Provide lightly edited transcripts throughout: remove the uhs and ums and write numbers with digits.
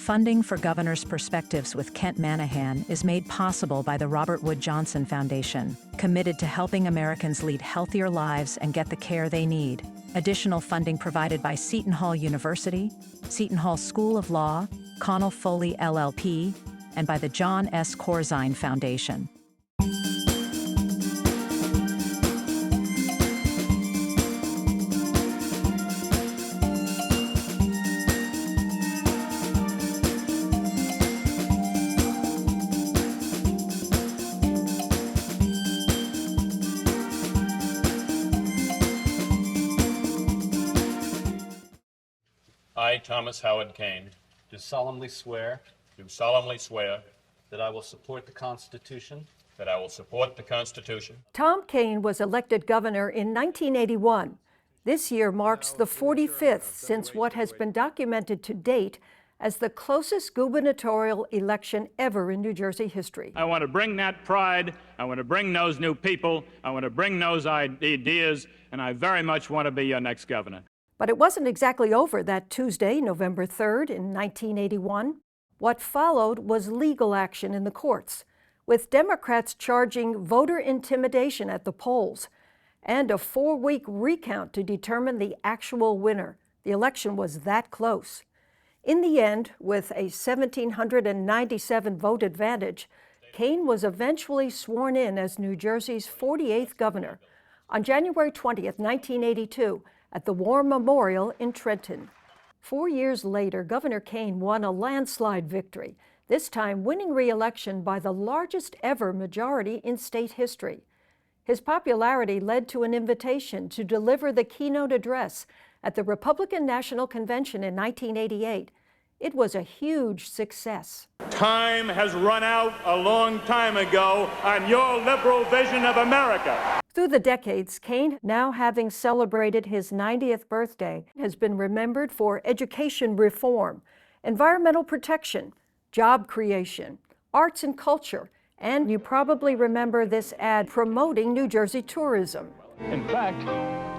Funding for Governor's Perspectives with Kent Manahan is made possible by the Robert Wood Johnson Foundation, committed to helping Americans lead healthier lives and get the care they need. Additional funding provided by Seton Hall University, Seton Hall School of Law, Connell Foley LLP, and by the John S. Corzine Foundation. I, Thomas Howard Kean, do solemnly swear do solemnly swear that I will support the Constitution. that I will support the Constitution. Tom Kean was elected governor in 1981. This year marks the 45th since what has been documented to date as the closest gubernatorial election ever in New Jersey history. I want to bring that pride. I want to bring those new people. I want to bring those ideas, and I very much want to be your next governor. But it wasn't exactly over that Tuesday, November 3rd, in 1981. What followed was legal action in the courts, with Democrats charging voter intimidation at the polls and a 4-week recount to determine the actual winner. The election was that close. In the end, with a 1,797 vote advantage, Kean was eventually sworn in as New Jersey's 48th governor on January 20th, 1982, at the War Memorial in Trenton. 4 years later, Governor Kean won a landslide victory, this time winning re-election by the largest ever majority in state history. His popularity led to an invitation to deliver the keynote address at the Republican National Convention in 1988. It was a huge success. Time has run out a long time ago on your liberal vision of America. Through the decades, Kean, now having celebrated his 90th birthday, has been remembered for education reform, environmental protection, job creation, arts and culture, and you probably remember this ad promoting New Jersey tourism. In fact,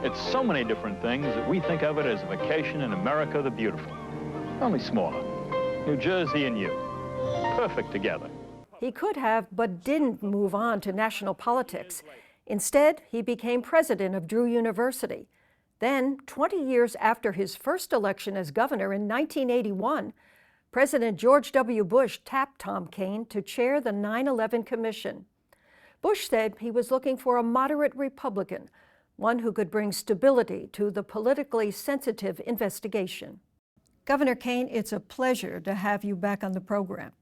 it's so many different things that we think of it as a vacation in America the Beautiful. Only smaller. New Jersey and you. Perfect together. He could have, but didn't move on to national politics. Instead, he became president of Drew University. Then, 20 years after his first election as governor in 1981, President George W. Bush tapped Tom Kean to chair the 9/11 Commission. Bush said he was looking for a moderate Republican, one who could bring stability to the politically sensitive investigation. Governor Kean, it's a pleasure to have you back on the program.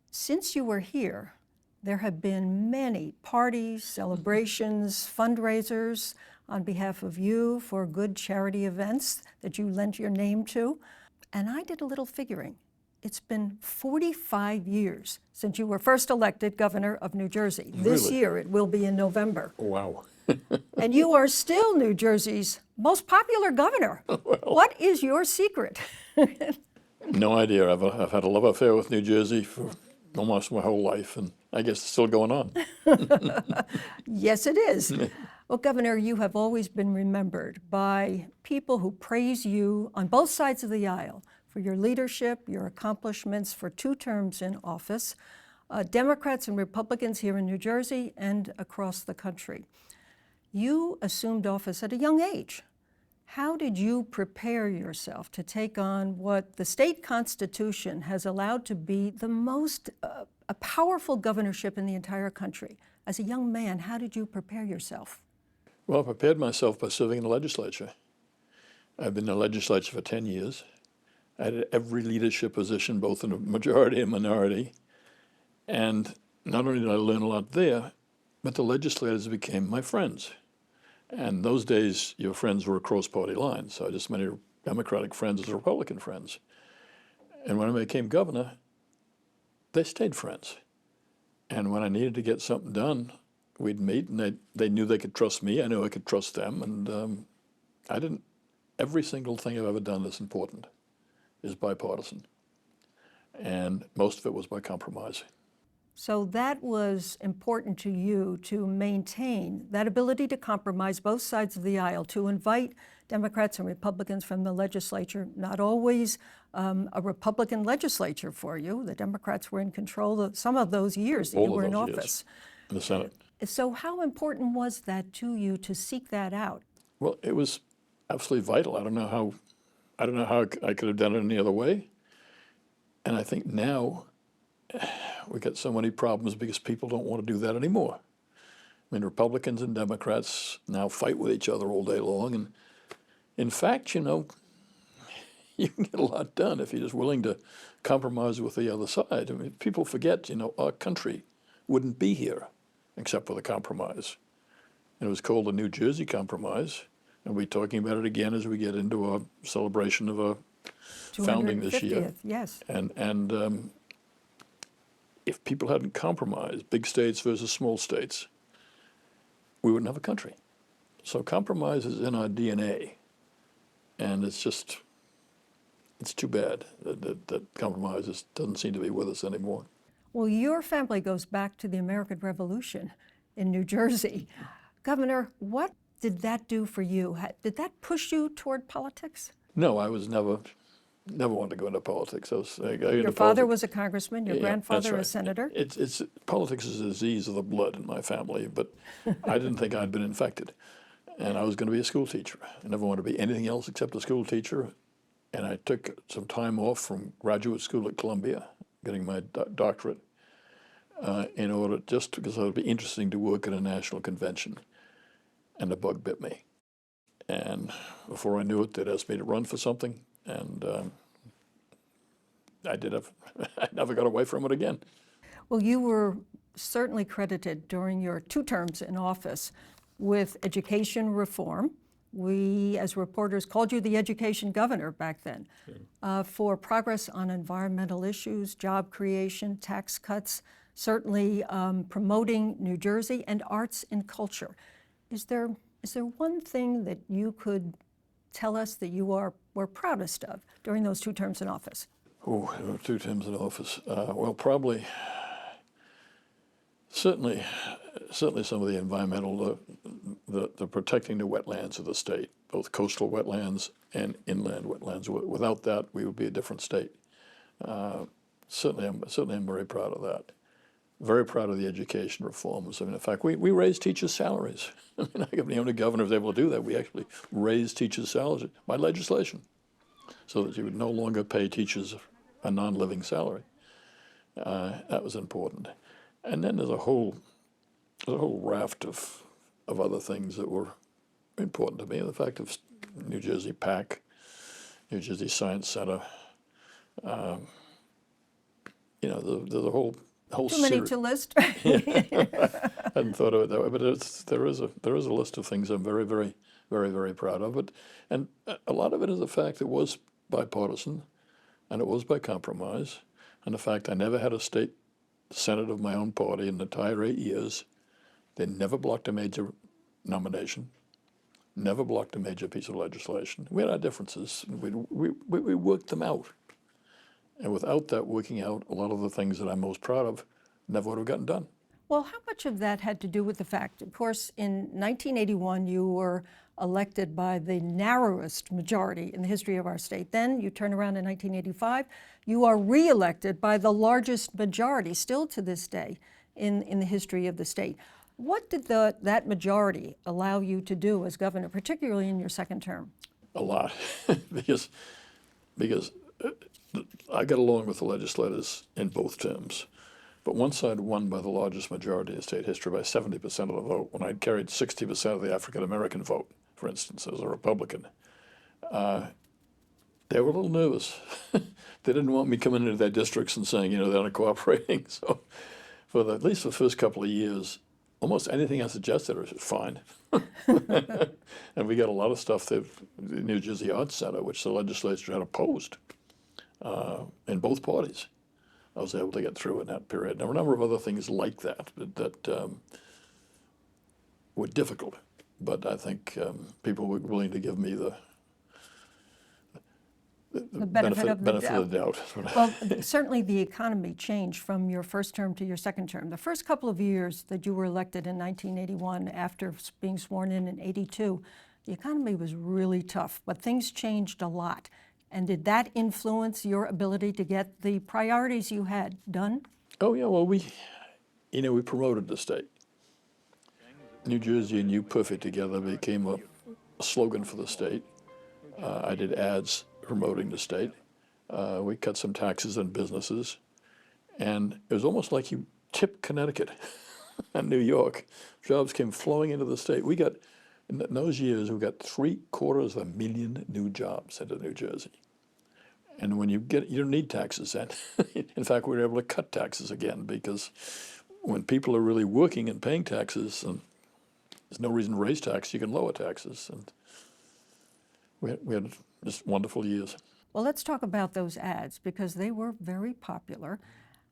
Since you were here, there have been many parties, celebrations, fundraisers on behalf of you for good charity events that you lent your name to. And I did a little figuring. It's been 45 years since you were first elected governor of New Jersey. This year, it will be in November. Wow. And you are still New Jersey's most popular governor. Well, what is your secret? no idea. I've had a love affair with New Jersey for almost my whole life, and I guess it's still going on. Yes, it is. Well, Governor, you have always been remembered by people who praise you on both sides of the aisle for your leadership, your accomplishments for 2 terms in office, Democrats and Republicans here in New Jersey and across the country. You assumed office at a young age. How did you prepare yourself to take on what the state constitution has allowed to be the most a powerful governorship in the entire country? As a young man, how did you prepare yourself? Well, I prepared myself by serving in the legislature. I've been in the legislature for 10 years. I had every leadership position, both in a majority and minority. And not only did I learn a lot there, but the legislators became my friends. And those days, your friends were across party lines. So I just many Democratic friends as Republican friends. And when I became governor, they stayed friends. And when I needed to get something done, we'd meet, and they knew they could trust me. I knew I could trust them. And every single thing I've ever done that's important is bipartisan. And most of it was by compromise. So that was important to you to maintain that ability to compromise both sides of the aisle, to invite Democrats and Republicans from the legislature, not always a Republican legislature for you. The Democrats were in control of some of those years that you were in office. In the Senate. So how important was that to you to seek that out? Well, it was absolutely vital. I don't know how I could have done it any other way. And I think now we got so many problems because people don't want to do that anymore. I mean, Republicans and Democrats now fight with each other all day long. And in fact, you can get a lot done if you're just willing to compromise with the other side. I mean, people forget, our country wouldn't be here except for the compromise. And it was called the New Jersey Compromise. And we'll be talking about it again as we get into our celebration of our founding this year. 250th, yes. And if people hadn't compromised, big states versus small states, we wouldn't have a country. So compromise is in our DNA. And it's too bad that compromise doesn't seem to be with us anymore. Well, your family goes back to the American Revolution in New Jersey. Governor, what did that do for you? Did that push you toward politics? No, I was never wanted to go into politics. Your father was a congressman, your grandfather that's right. a senator. It's politics is a disease of the blood in my family, but I didn't think I'd been infected. And I was going to be a school teacher. I never wanted to be anything else except a school teacher. And I took some time off from graduate school at Columbia, getting my doctorate, in order, just because it would be interesting to work at a national convention. And the bug bit me. And before I knew it, they'd asked me to run for something, and I never got away from it again. Well, you were certainly credited during your 2 terms in office with education reform. We, as reporters, called you the education governor back then, for progress on environmental issues, job creation, tax cuts, certainly promoting New Jersey and arts and culture. Is there one thing that you could tell us that you were proudest of during those 2 terms in office? Oh, 2 terms in office. Well, probably, certainly some of the environmental, the protecting the wetlands of the state, both coastal wetlands and inland wetlands. Without that, we would be a different state. Certainly, I'm very proud of that. Very proud of the education reforms. I mean, in fact, we raised teachers' salaries. I mean, I'm the only governor who was able to do that. We actually raised teachers' salaries by legislation, so that you would no longer pay teachers a non-living salary. That was important. And then there's a whole raft of other things that were important to me. The fact of New Jersey PAC, New Jersey Science Center. There's a whole Too many to list. I hadn't thought of it that way, but there is a list of things I'm very, very, very, very proud of. And a lot of it is the fact it was bipartisan, and it was by compromise, and the fact I never had a state senate of my own party in the entire 8 years. They never blocked a major nomination, never blocked a major piece of legislation. We had our differences. We worked them out. And without that working out, a lot of the things that I'm most proud of never would have gotten done. Well, how much of that had to do with the fact, of course, in 1981, you were elected by the narrowest majority in the history of our state. Then you turn around in 1985, you are reelected by the largest majority, still to this day, in the history of the state. What did that majority allow you to do as governor, particularly in your 2nd term? A lot, because I got along with the legislators in both terms. But once I'd won by the largest majority in state history by 70% of the vote, when I'd carried 60% of the African-American vote, for instance, as a Republican, they were a little nervous. They didn't want me coming into their districts and saying, they're not cooperating. So for at least the first couple of years, almost anything I suggested was fine. And we got a lot of stuff that the New Jersey Arts Center, which the legislature had opposed in both parties. I was able to get through in that period. There were a number of other things like that were difficult, but I think people were willing to give me The benefit of the benefit of the doubt. Well, certainly the economy changed from your first term to your second term. The first couple of years that you were elected in 1981 after being sworn in '82, the economy was really tough, but things changed a lot. And did that influence your ability to get the priorities you had done? Oh yeah, well we promoted the state. New Jersey and You Perfect Together became a slogan for the state. I did ads promoting the state. We cut some taxes on businesses. And it was almost like you tipped Connecticut and New York. Jobs came flowing into the state. In those years, we got 750,000 new jobs into New Jersey. And when you don't need taxes then. In fact, we were able to cut taxes again because when people are really working and paying taxes, and there's no reason to raise taxes, you can lower taxes. And we had just wonderful years. Well, let's talk about those ads because they were very popular.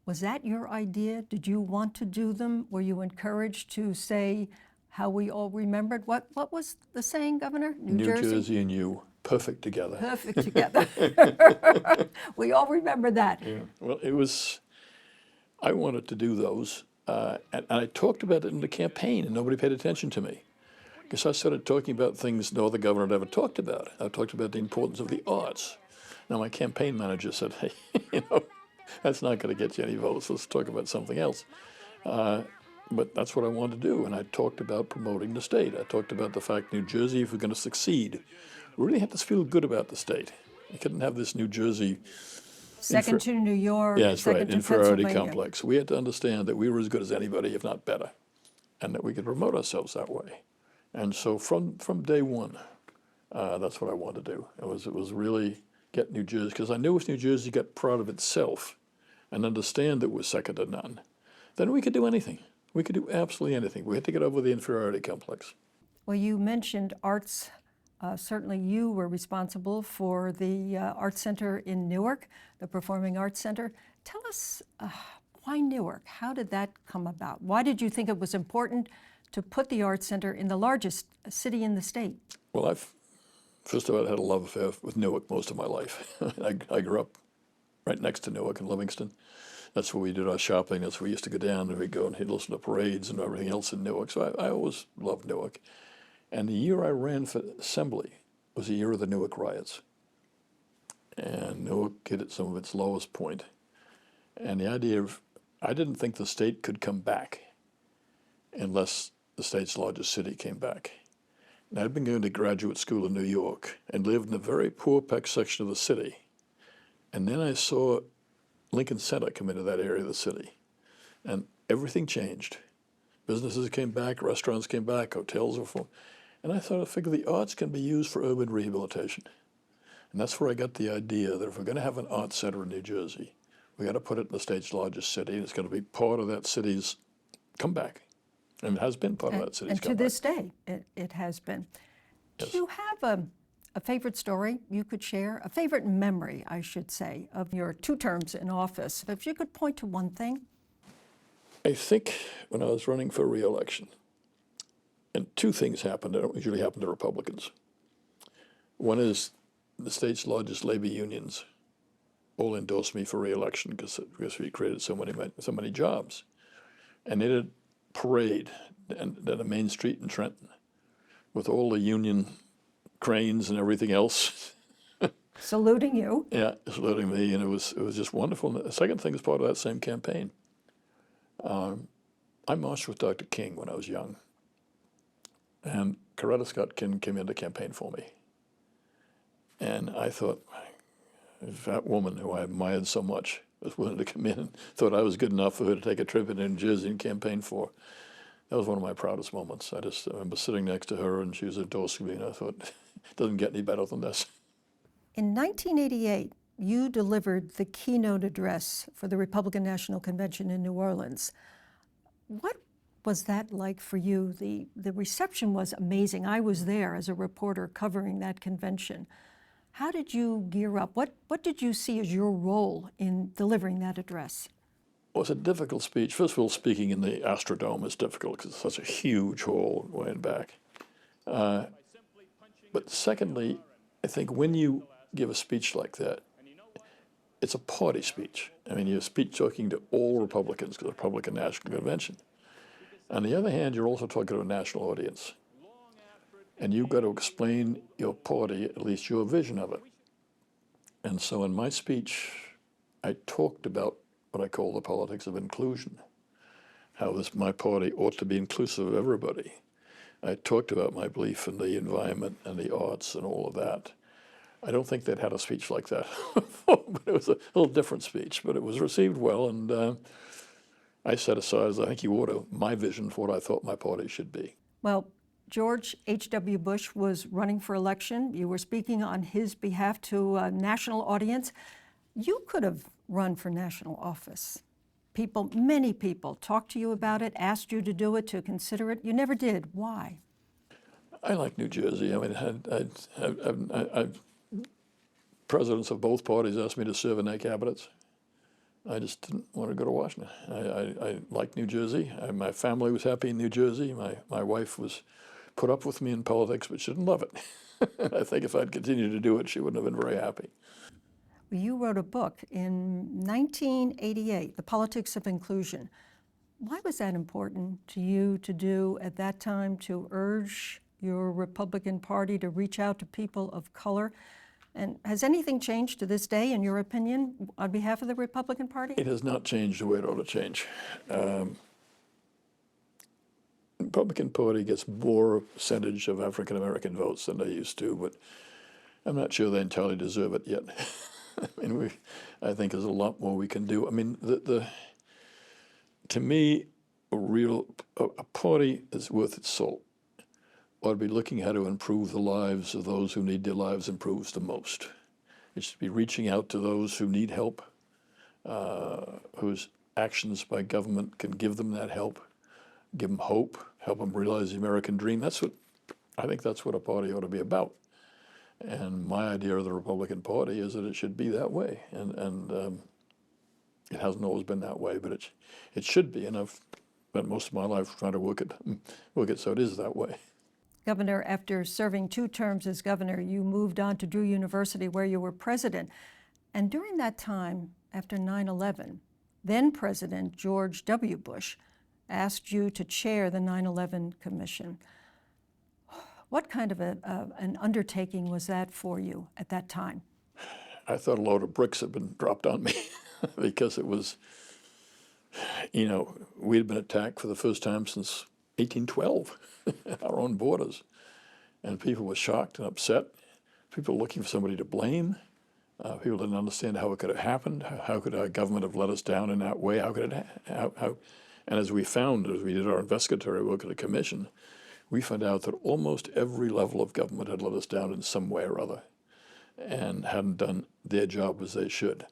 Was that your idea? Did you want to do them? Were you encouraged to say how we all remembered? What was the saying, Governor? New Jersey and You, perfect together. Perfect together. We all remember that. Yeah. Well, I wanted to do those, and I talked about it in the campaign, and nobody paid attention to me. Because I started talking about things no other governor had ever talked about. I talked about the importance of the arts. Now, my campaign manager said, hey, that's not going to get you any votes. Let's talk about something else. But that's what I wanted to do, and I talked about promoting the state. I talked about the fact New Jersey, if we're going to succeed, we really had to feel good about the state. You couldn't have this New Jersey Second to New York, yeah, that's second right, to inferiority Pennsylvania. complex. We had to understand that we were as good as anybody, if not better, and that we could promote ourselves that way. And so from day one, that's what I wanted to do. It was really get New Jersey, because I knew if New Jersey got proud of itself and understand that we're second to none, then we could do anything. We could do absolutely anything. We had to get over the inferiority complex. Well, you mentioned arts. Certainly you were responsible for the Arts Center in Newark, the Performing Arts Center. Tell us why Newark? How did that come about? Why did you think it was important to put the Arts Center in the largest city in the state? Well, first of all, I had a love affair with Newark most of my life. I grew up right next to Newark in Livingston. That's where we did our shopping. That's where we used to go down and we'd go and he'd listen to parades and everything else in Newark. So I always loved Newark. And the year I ran for assembly was the year of the Newark riots. And Newark hit at some of its lowest point. And the idea of, I didn't think the state could come back unless the state's largest city came back. And I'd been going to graduate school in New York and lived in a very poor section of the city. And then I saw Lincoln Center come into that area of the city. And everything changed. Businesses came back, restaurants came back, hotels were full. And I figured the arts can be used for urban rehabilitation. And that's where I got the idea that if we're going to have an arts center in New Jersey, we got to put it in the state's largest city, and it's going to be part of that city's comeback. And it has been part of that city's comeback. And to this day, it has been. Yes. Do you have a favorite story you could share? A favorite memory, I should say, of your 2 terms in office? If you could point to one thing. I think when I was running for re-election, and 2 things happened that don't usually happen to Republicans. One is the state's largest labor unions all endorsed me for re-election because we created so many jobs. And they did a parade down the main street in Trenton with all the union cranes and everything else. Saluting you. Yeah, saluting me, and it was just wonderful. And the second thing is part of that same campaign. I marched with Dr. King when I was young, and Coretta Scott King came in to campaign for me. And I thought, if that woman who I admired so much was willing to come in and thought I was good enough for her to take a trip into New Jersey and campaign for, that was one of my proudest moments. I remember sitting next to her and she was endorsing me, and I thought, it doesn't get any better than this. In 1988, you delivered the keynote address for the Republican National Convention in New Orleans. What was that like for you? The reception was amazing. I was there as a reporter covering that convention. How did you gear up? What did you see as your role in delivering that address? Well, it's a difficult speech. First of all, speaking in the Astrodome is difficult because it's such a huge hall way and back. But secondly, I think when you give a speech like that, it's a party speech. I mean, you're speech talking to all Republicans, because the Republican National Convention. On the other hand, you're also talking to a national audience. And you've got to explain your party, at least your vision of it. And so in my speech, I talked about what I call the politics of inclusion, how my party ought to be inclusive of everybody. I talked about my belief in the environment and the arts and all of that. I don't think they'd had a speech like that before, but it was a little different speech, but it was received well, and I set aside, as I think you ought to, my vision for what I thought my party should be. Well, George H.W. Bush was running for election. You were speaking on his behalf to a national audience. You could have run for national office. Many people talked to you about it, asked you to do it, to consider it. You never did. Why? I like New Jersey. I mean, presidents of both parties asked me to serve in their cabinets. I just didn't want to go to Washington. I like New Jersey. My family was happy in New Jersey. My wife was put up with me in politics, but she didn't love it. I think if I'd continued to do it, she wouldn't have been very happy. You wrote a book in 1988, The Politics of Inclusion. Why was that important to you to do at that time, to urge your Republican Party to reach out to people of color? And has anything changed to this day, in your opinion, on behalf of the Republican Party? It has not changed the way it ought to change. The Republican Party gets more percentage of African American votes than they used to, but I'm not sure they entirely deserve it yet. I mean, I think there's a lot more we can do. I mean, to me, a party is worth its salt. Ought to be looking how to improve the lives of those who need their lives improved the most. It should be reaching out to those who need help, whose actions by government can give them that help, give them hope, help them realize the American dream. I think that's what a party ought to be about. And my idea of the Republican Party is that it should be that way, and it hasn't always been that way, but it should be. And I've spent most of my life trying to work it so it is that way. Governor, after serving 2 terms as governor, you moved on to Drew University, where you were president. And during that time, after 9/11, then President George W. Bush asked you to chair the 9/11 Commission. What kind of an undertaking was that for you at that time? I thought a load of bricks had been dropped on me because it was, we had been attacked for the first time since 1812 at our own borders. And people were shocked and upset. People were looking for somebody to blame. People didn't understand how it could have happened. How could our government have let us down in that way? How could it? And as we found, as we did our investigatory work at the commission, we found out that almost every level of government had let us down in some way or other and hadn't done their job as they should.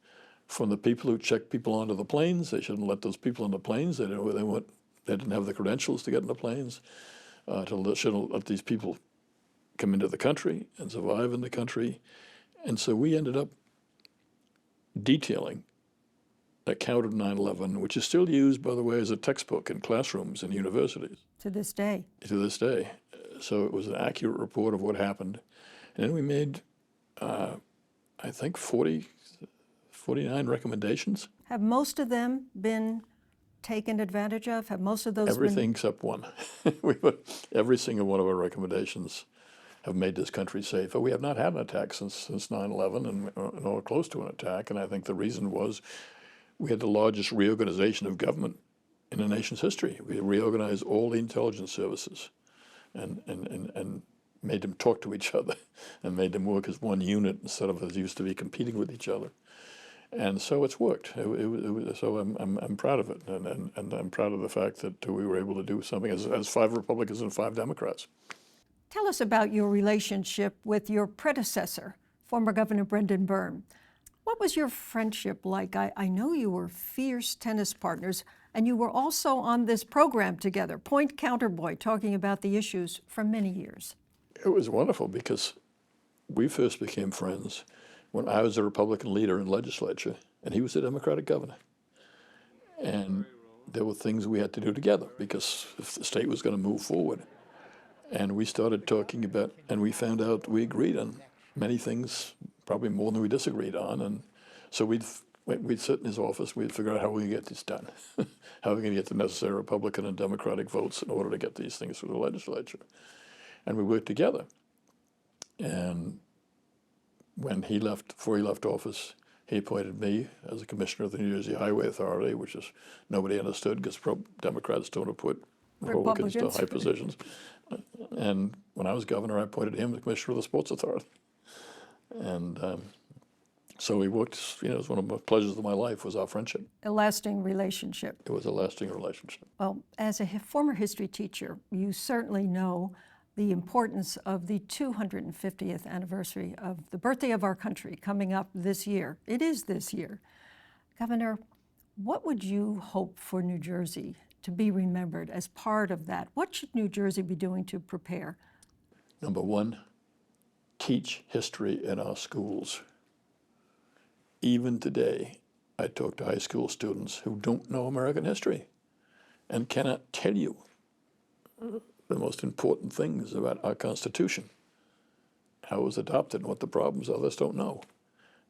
From the people who checked people onto the planes, they shouldn't let those people on the planes. They didn't have the credentials to get in the planes. Shouldn't let these people come into the country and survive in the country. And so we ended up detailing account of 9/11, which is still used, by the way, as a textbook in classrooms and universities. To this day. To this day. So it was an accurate report of what happened. And then we made, I think, 49 recommendations. Have most of them been taken advantage of? Have most of those Everything except one. Every single one of our recommendations have made this country safer. We have not had an attack since 9/11 or close to an attack, and I think the reason was we had the largest reorganization of government in the nation's history. We reorganized all the intelligence services and made them talk to each other and made them work as one unit instead of as used to be competing with each other. And so it's worked. So I'm proud of it, and I'm proud of the fact that we were able to do something as 5 Republicans and 5 Democrats. Tell us about your relationship with your predecessor, former Governor Brendan Byrne. What was your friendship like? I know you were fierce tennis partners, and you were also on this program together, Point Counterpoint, talking about the issues for many years. It was wonderful because we first became friends when I was a Republican leader in legislature, and he was a Democratic governor. And there were things we had to do together because if the state was going to move forward. And we started talking about, and we found out we agreed on many things probably more than we disagreed on. And so we'd sit in his office, we'd figure out how we could get this done, how we can get the necessary Republican and Democratic votes in order to get these things through the legislature. And we worked together. And when he left, before he left office, he appointed me as a commissioner of the New Jersey Highway Authority, which is nobody understood because Democrats don't put Republicans to high positions. And when I was governor, I appointed him the commissioner of the Sports Authority. And so we worked, you know, it was one of the pleasures of my life was our friendship. A lasting relationship. It was a lasting relationship. Well, as a former history teacher, you certainly know the importance of the 250th anniversary of the birthday of our country coming up this year. It is this year. Governor, what would you hope for New Jersey to be remembered as part of that? What should New Jersey be doing to prepare? Number one, teach history in our schools. Even today, I talk to high school students who don't know American history and cannot tell you the most important things about our Constitution, how it was adopted and what the problems are. Others don't know.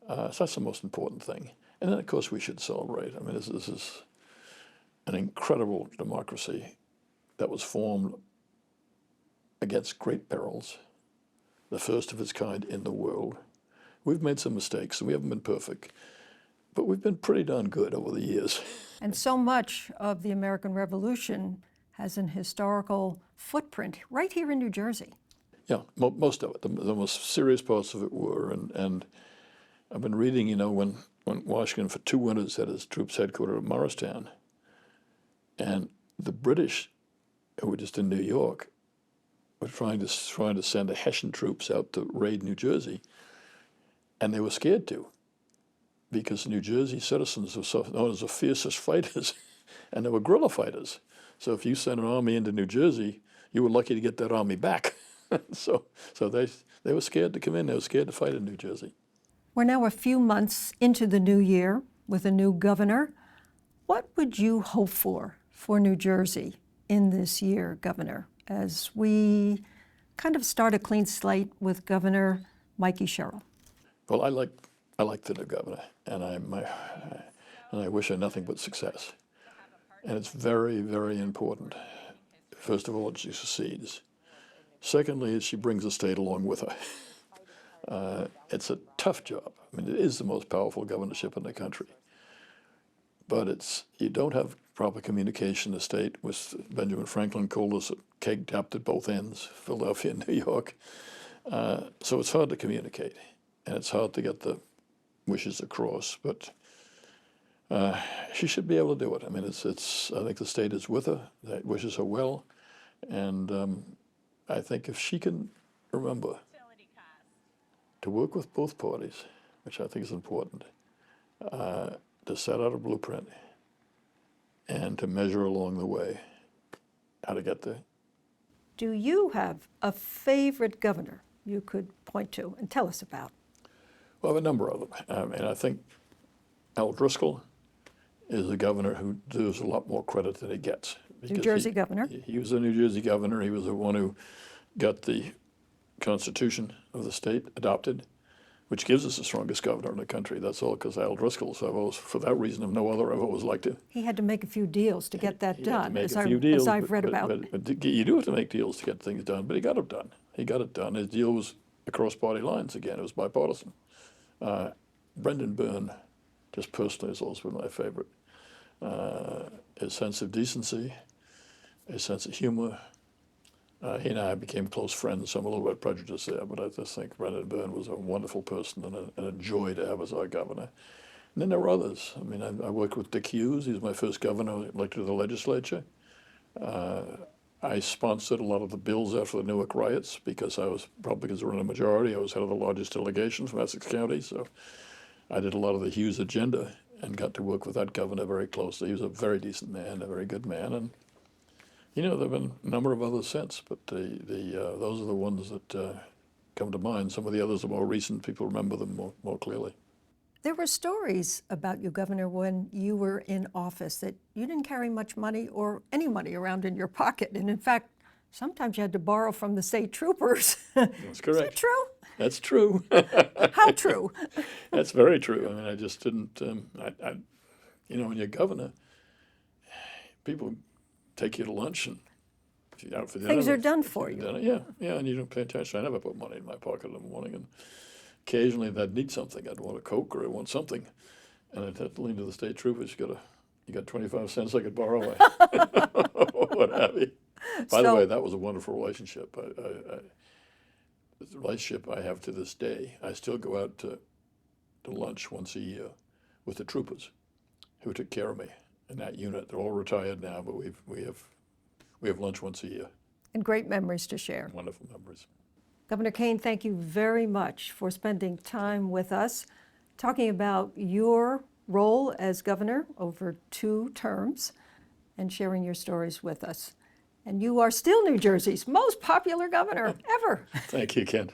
So that's the most important thing. And then, of course, we should celebrate. I mean, this is an incredible democracy that was formed against great perils, the first of its kind in the world. We've made some mistakes, and we haven't been perfect, but we've been pretty darn good over the years. And so much of the American Revolution has an historical footprint right here in New Jersey. Yeah, most of it. The most serious parts of it were, and I've been reading, you know, when Washington for 2 winters had his troops headquartered at Morristown, and the British, who were just in New York, were trying to send the Hessian troops out to raid New Jersey, and they were scared to, because New Jersey citizens were known as the fiercest fighters, and they were guerrilla fighters. So if you sent an army into New Jersey, you were lucky to get that army back. so they were scared to come in. They were scared to fight in New Jersey. We're now a few months into the new year with a new governor. What would you hope for New Jersey in this year, Governor, as we kind of start a clean slate with Governor Mikey Sherrill? Well, I like the new governor, and I wish her nothing but success. And it's very, very important. First of all, she succeeds. Secondly, she brings the state along with her. It's a tough job. I mean, it is the most powerful governorship in the country. But you don't have proper communication in the state. Benjamin Franklin called us a keg tapped at both ends, Philadelphia and New York. So it's hard to communicate, and it's hard to get the wishes across. But she should be able to do it. I mean, I think the state is with her, that wishes her well, and I think if she can remember to work with both parties, which I think is important, to set out a blueprint and to measure along the way how to get there. Do you have a favorite governor you could point to and tell us about? Well, I have a number of them. I mean, I think Al Driscoll is a governor who deserves a lot more credit than he gets. New Jersey governor. He was a New Jersey governor. He was the one who got the Constitution of the state adopted, which gives us the strongest governor in the country. That's all because Al Driscoll. So for that reason, if no other, I've always liked him. He had to make a few deals to get that done, as I've read about. But you do have to make deals to get things done, but he got it done. He got it done. His deal was across party lines again. It was bipartisan. Brendan Byrne, just personally, has always been my favorite. His sense of decency, his sense of humor. He and I became close friends, so I'm a little bit prejudiced there, but I just think Brendan Byrne was a wonderful person and a joy to have as our governor. And then there were others. I mean, I worked with Dick Hughes. He was my first governor elected to the legislature. I sponsored a lot of the bills after the Newark riots because Republicans were in a majority. I was head of the largest delegation from Essex County, so I did a lot of the Hughes agenda and got to work with that governor very closely. He was a very decent man, a very good man, and you know, there have been a number of others since, but those are the ones that come to mind. Some of the others are more recent. People remember them more clearly. There were stories about you, Governor, when you were in office that you didn't carry much money or any money around in your pocket. And in fact, sometimes you had to borrow from the state troopers. That's correct. Is that true? That's true. How true? That's very true. I mean, I just didn't. When you're governor, people take you to lunch and if you're out for dinner. Things are done for you. Yeah, and you don't pay attention. I never put money in my pocket in the morning, and occasionally if I'd need something, I'd want a Coke or I'd want something, and I'd have to lean to the state troopers. You got 25 cents I could borrow, what have you. By the way, that was a wonderful relationship. The relationship I have to this day. I still go out to lunch once a year with the troopers who took care of me in that unit. They're all retired now, but we have lunch once a year. And great memories to share. Wonderful memories. Governor Kean, thank you very much for spending time with us, talking about your role as governor over 2 terms and sharing your stories with us. And you are still New Jersey's most popular governor ever. Thank you, Ken.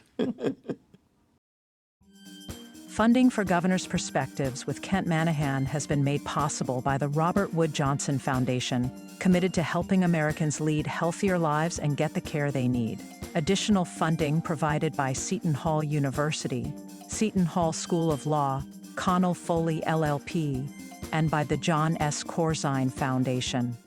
Funding for Governor's Perspectives with Kent Manahan has been made possible by the Robert Wood Johnson Foundation, committed to helping Americans lead healthier lives and get the care they need. Additional funding provided by Seton Hall University, Seton Hall School of Law, Connell Foley LLP, and by the John S. Corzine Foundation.